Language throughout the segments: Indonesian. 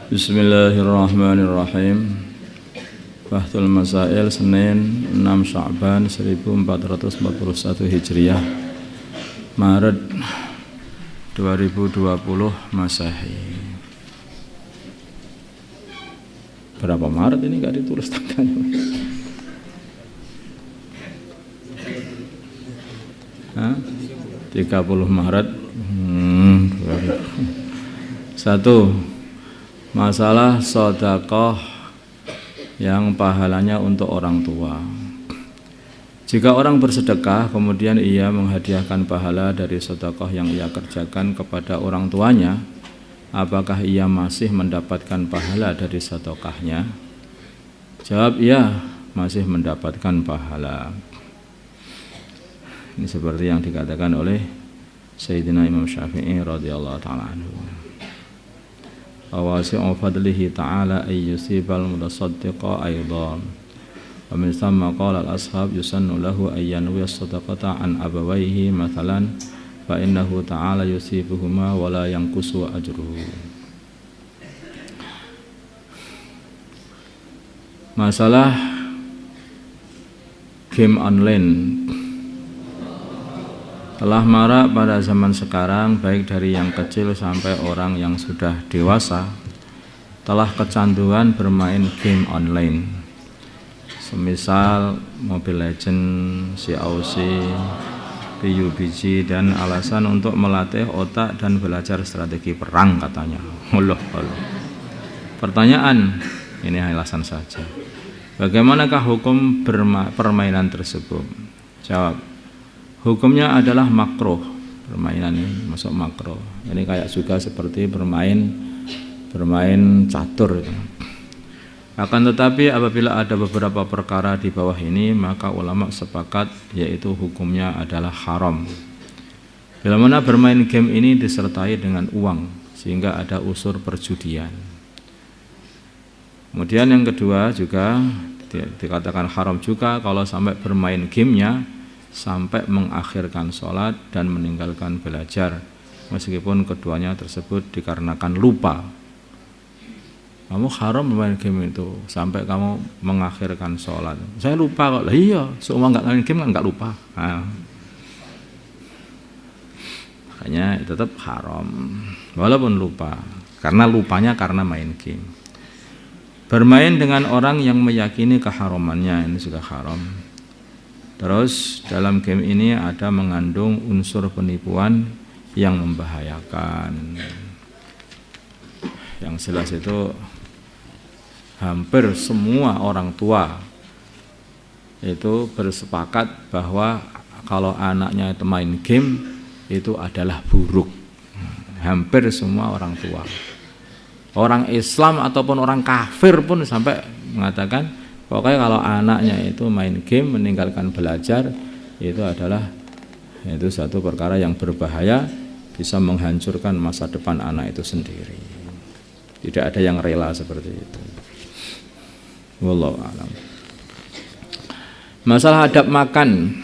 Bismillahirrahmanirrahim. Bahtul Masail Senin 6 Sya'ban 1441 Hijriah, Maret 2020 Masehi. Berapa Maret ini enggak ditulis tanggalnya? 30 Maret. Satu, masalah sedekah yang pahalanya untuk orang tua. Jika orang bersedekah kemudian ia menghadiahkan pahala dari sedekah yang ia kerjakan kepada orang tuanya, apakah ia masih mendapatkan pahala dari sedekahnya? Jawab iya, masih mendapatkan pahala. Ini seperti yang dikatakan oleh Sayyidina Imam Syafi'i radhiyallahu ta'ala anhu. Awasi'u fadlihi ta'ala ayyusibal mutasaddiqa aydan. Wa min thamma qala al-ashab yusannu lahu ayyanwi as-sadaqata an abawayhi mathalan fa innahu ta'ala yusibuhuma wa la yanqusu ajruhu. Masalah game online telah marak pada zaman sekarang, baik dari yang kecil sampai orang yang sudah dewasa telah kecanduan bermain game online, semisal Mobile Legends, COC, PUBG, dan alasan untuk melatih otak dan belajar strategi perang katanya. Allah. Pertanyaan, ini alasan saja. Bagaimanakah hukum permainan tersebut? Jawab, hukumnya adalah makruh. Permainan ini masuk makruh. Ini kayak juga seperti bermain catur. Akan tetapi apabila ada beberapa perkara di bawah ini, maka ulama sepakat yaitu hukumnya adalah haram. Bila mana bermain game ini disertai dengan uang sehingga ada unsur perjudian. Kemudian yang kedua juga dikatakan haram juga kalau sampai bermain gamenya sampai mengakhirkan sholat dan meninggalkan belajar, meskipun keduanya tersebut dikarenakan lupa. Kamu haram bermain game itu sampai kamu mengakhirkan sholat. Saya lupa kok. Lah iya, semua nggak main game kan nggak lupa. Nah, makanya tetap haram walaupun lupa, karena lupanya karena main game. Bermain dengan orang yang meyakini keharamannya ini sudah haram. Terus dalam game ini ada mengandung unsur penipuan yang membahayakan. Yang jelas itu hampir semua orang tua itu bersepakat bahwa kalau anaknya itu main game itu adalah buruk. Hampir semua orang tua. Orang Islam ataupun orang kafir pun sampai mengatakan pokoknya kalau anaknya itu main game meninggalkan belajar itu adalah satu perkara yang berbahaya, bisa menghancurkan masa depan anak itu sendiri. Tidak ada yang rela seperti itu. Wallahu a'lam. Masalah adab makan.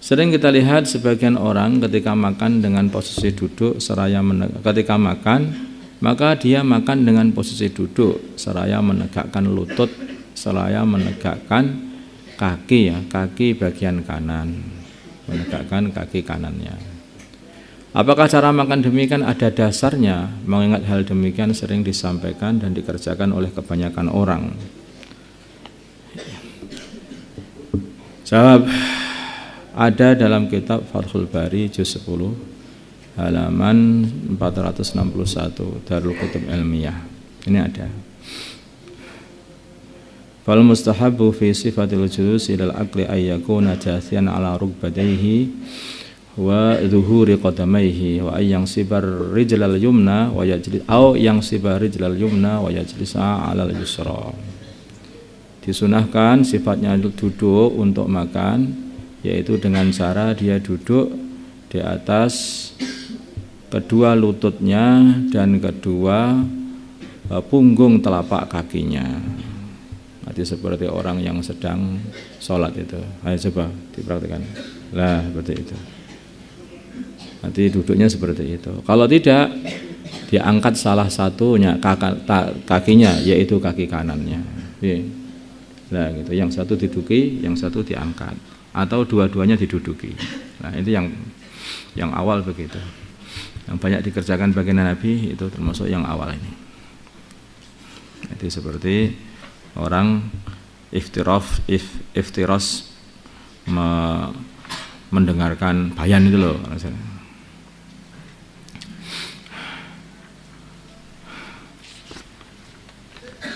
Sering kita lihat sebagian orang ketika makan dengan posisi duduk seraya ketika makan, maka dia makan dengan posisi duduk seraya menegakkan lutut, seraya menegakkan kaki bagian kanan, menegakkan kaki kanannya. Apakah cara makan demikian ada dasarnya? Mengingat hal demikian sering disampaikan dan dikerjakan oleh kebanyakan orang. Jawab, ada dalam kitab Fathul Bari juz 10 halaman 461 Darul Kutub Ilmiyah. Ini ada. Fal mustahabbu fi sifatil julus ilal aqli ay yakuna jathiyan ala rukbatayhi wa dhuhuri qadamayhi wa ay yansibar rijlal yumna wa yajlis aw yansibar rijlal yumna wa yajlisa ala al-yusra. Disunahkan sifatnya duduk untuk makan, yaitu dengan cara dia duduk di atas kedua lututnya dan kedua punggung telapak kakinya. Nanti seperti orang yang sedang sholat itu. Ayo coba dipraktikkan. Lah seperti itu. Nanti duduknya seperti itu. Kalau tidak, diangkat salah satunya kakinya, yaitu kaki kanannya. Nah, gitu. Yang satu diduduki, yang satu diangkat, atau dua-duanya diduduki. Nah, itu yang awal begitu. Yang banyak dikerjakan baginda Nabi itu termasuk yang awal ini. Itu seperti orang iftiros mendengarkan bayan itu loh.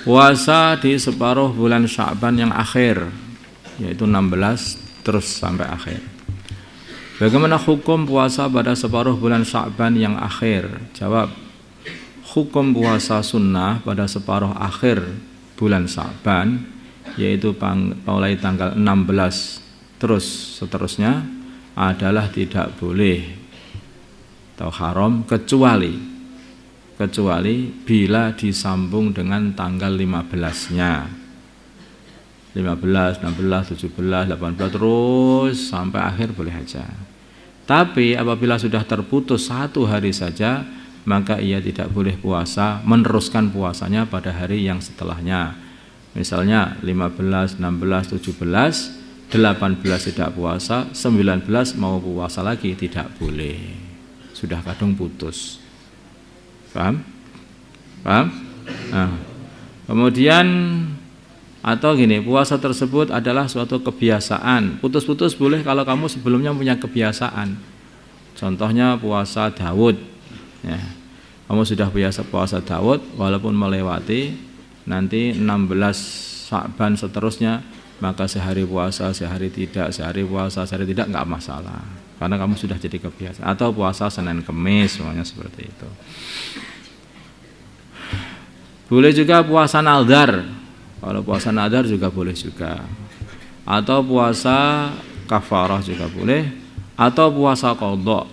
Puasa di separuh bulan Sya'ban yang akhir, yaitu 16 terus sampai akhir. Bagaimana hukum puasa pada separuh bulan Sya'ban yang akhir? Jawab, hukum puasa sunnah pada separuh akhir bulan Sya'ban, yaitu mulai tanggal 16 terus seterusnya adalah tidak boleh atau haram kecuali bila disambung dengan tanggal 15-nya. 15, 16, 17, 18 terus sampai akhir boleh aja. Tapi apabila sudah terputus satu hari saja, maka ia tidak boleh puasa, meneruskan puasanya pada hari yang setelahnya. Misalnya 15, 16, 17, 18 tidak puasa, 19 mau puasa lagi, tidak boleh. Sudah kadung putus. Paham? Nah, kemudian atau gini, puasa tersebut adalah suatu kebiasaan. Putus-putus boleh kalau kamu sebelumnya punya kebiasaan. Contohnya puasa Daud. Ya, kamu sudah biasa puasa Daud, walaupun melewati nanti 16 Sya'ban seterusnya, maka sehari puasa, sehari tidak, sehari puasa, sehari tidak, nggak masalah. Karena kamu sudah jadi kebiasaan. Atau puasa Senin Kemis, semuanya seperti itu. Boleh juga puasa nadar. Kalau puasa nadar juga boleh juga. Atau puasa kafarah juga boleh. Atau puasa qadha,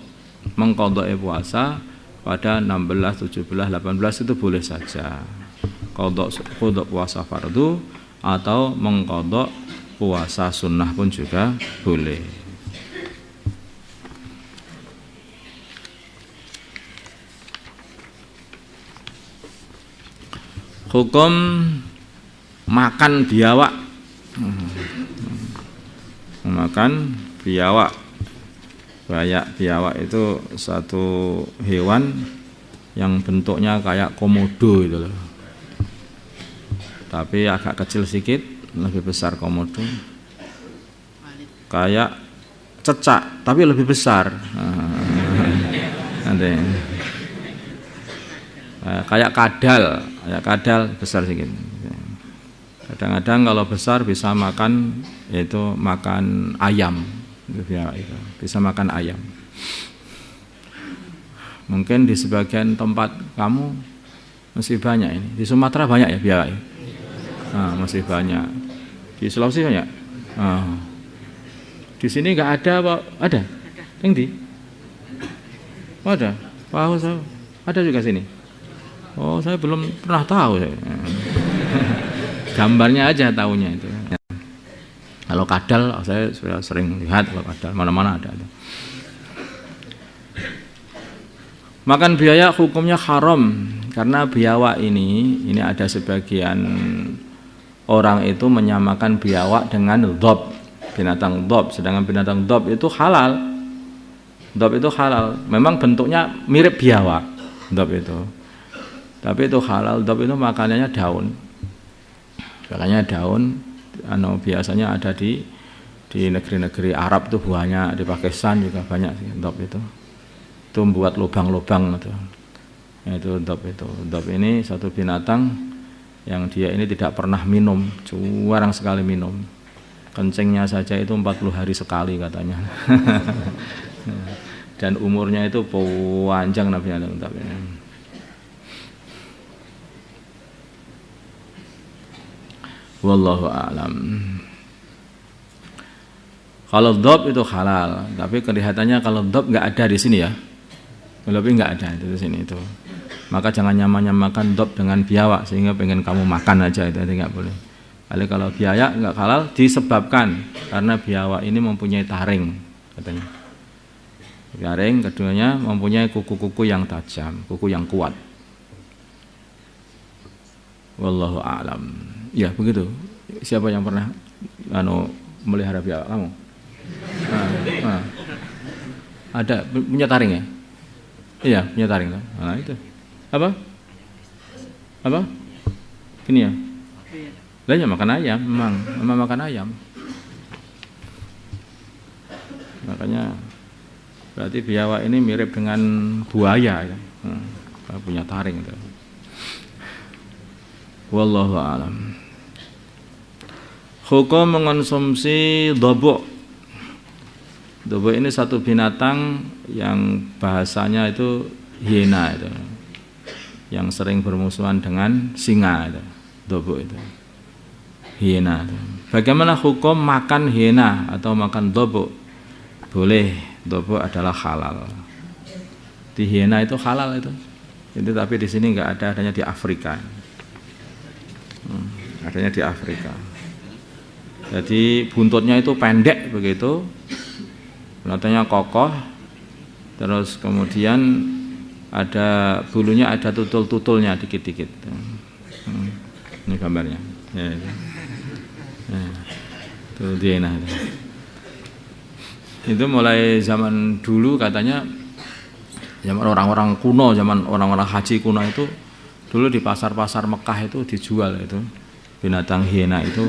mengqadha'i puasa pada 16, 17, 18 itu boleh saja. Qadha puasa fardu atau mengqadha puasa sunnah pun juga boleh. Hukum makan biawak. Makan biawak. Biawak itu satu hewan yang bentuknya kayak komodo itu loh. Tapi agak kecil sedikit, lebih besar komodo. Kayak cecak, tapi lebih besar. Nanti. Kayak kadal besar sedikit. Kadang-kadang kalau besar bisa makan, yaitu makan ayam, bisa makan ayam. Mungkin di sebagian tempat kamu masih banyak ini. Di Sumatera banyak ya biawak. Masih banyak. Di Sulawesi banyak. Di sini nggak ada apa? Ada? Yang di? Oh, ada. Ada juga sini. Oh, saya belum pernah tahu. Gambarnya aja tahunya itu. Kalau kadal, saya sudah sering lihat kalau kadal mana-mana ada. Makan biawak hukumnya haram karena biawak ini ada sebagian orang itu menyamakan biawak dengan dhab, binatang dhab, sedangkan binatang dhab itu halal. Dhab itu halal. Memang bentuknya mirip biawak, dhab itu. Tapi itu halal. Dhab itu makanannya daun. Makanya daun biasanya ada di negeri-negeri Arab itu banyak, di Pakistan juga banyak sih dhab itu. Itu membuat lubang-lubang itu. Itu dhab itu. Dhab ini satu binatang yang dia ini tidak pernah minum, jarang sekali minum. Kencingnya saja itu 40 hari sekali katanya. Dan umurnya itu panjang Nabi Adam dhab ini. Wallahu a'lam. Kalau dhab itu halal, tapi kelihatannya kalau dhab nggak ada di sini ya. Lebih nggak ada itu di sini itu. Maka jangan nyamakan dhab dengan biawak sehingga pengen kamu makan aja itu nggak boleh. Kalau biawak nggak halal disebabkan karena biawak ini mempunyai taring katanya. Garing, keduanya mempunyai kuku-kuku yang tajam, kuku yang kuat. Wallahu a'lam. Ya, begitu. Siapa yang pernah melihara biawak kamu? Ada punya taring ya? Iya, punya taring. Nah, itu. Apa? Gini ya? Lah ya makan ayam, memang makan ayam. Makanya berarti biawak ini mirip dengan buaya ya. Punya taring itu. Wallahu a'lam. Hukum mengonsumsi dobok. Dobok ini satu binatang yang bahasanya itu hiena itu. Yang sering bermusuhan dengan singa itu. Dobok itu. Hiena itu. Bagaimana hukum makan hiena atau makan dobok? Boleh, dobok adalah halal. Di hiena itu halal itu. Itu tapi di sini enggak ada, adanya di Afrika. Adanya di Afrika. Jadi buntutnya itu pendek begitu, binatangnya kokoh, terus kemudian ada bulunya, ada tutul-tutulnya dikit-dikit. Ini gambarnya. Ya, itu hiena. Itu mulai zaman dulu katanya, zaman orang-orang kuno, zaman orang-orang haji kuno itu, dulu di pasar-pasar Mekah itu dijual itu binatang hiena itu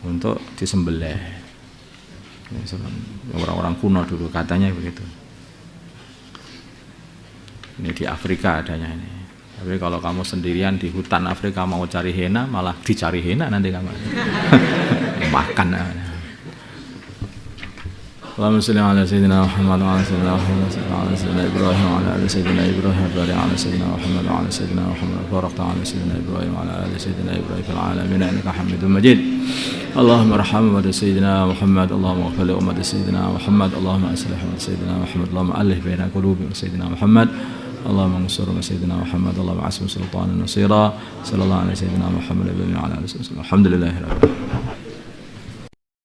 untuk disembelih. Orang-orang kuno dulu katanya begitu. Ini di Afrika adanya ini. Tapi kalau kamu sendirian di hutan Afrika mau cari hiena, malah dicari hiena nanti kamu. Makan. Allahumma shalli ala sayyidina Muhammad wa ala sayyidina Muhammad wa ala sayyidina Ibrahim wa ala sayyidina Ibrahim wa ala sayyidina Muhammad wa ala sayyidina Muhammad wa ala sayyidina Ibrahim wa ala sayyidina Ibrahim fil alamin innaka Hamidum Majid. Allahumma arham wa sayyidina Muhammad, Allahumma ighfir li ummati sayyidina Muhammad, Allahumma aslih wa sayyidina Muhammad, Allahumma alih baina qulubi sayyidina Muhammad, Allahumma ansur sayyidina Muhammad, Allahumma asmi sultanan nasira, sallallahu alaihi sayyidina Muhammad wa ala alihi wasallam. Alhamdulillahirabbil alamin.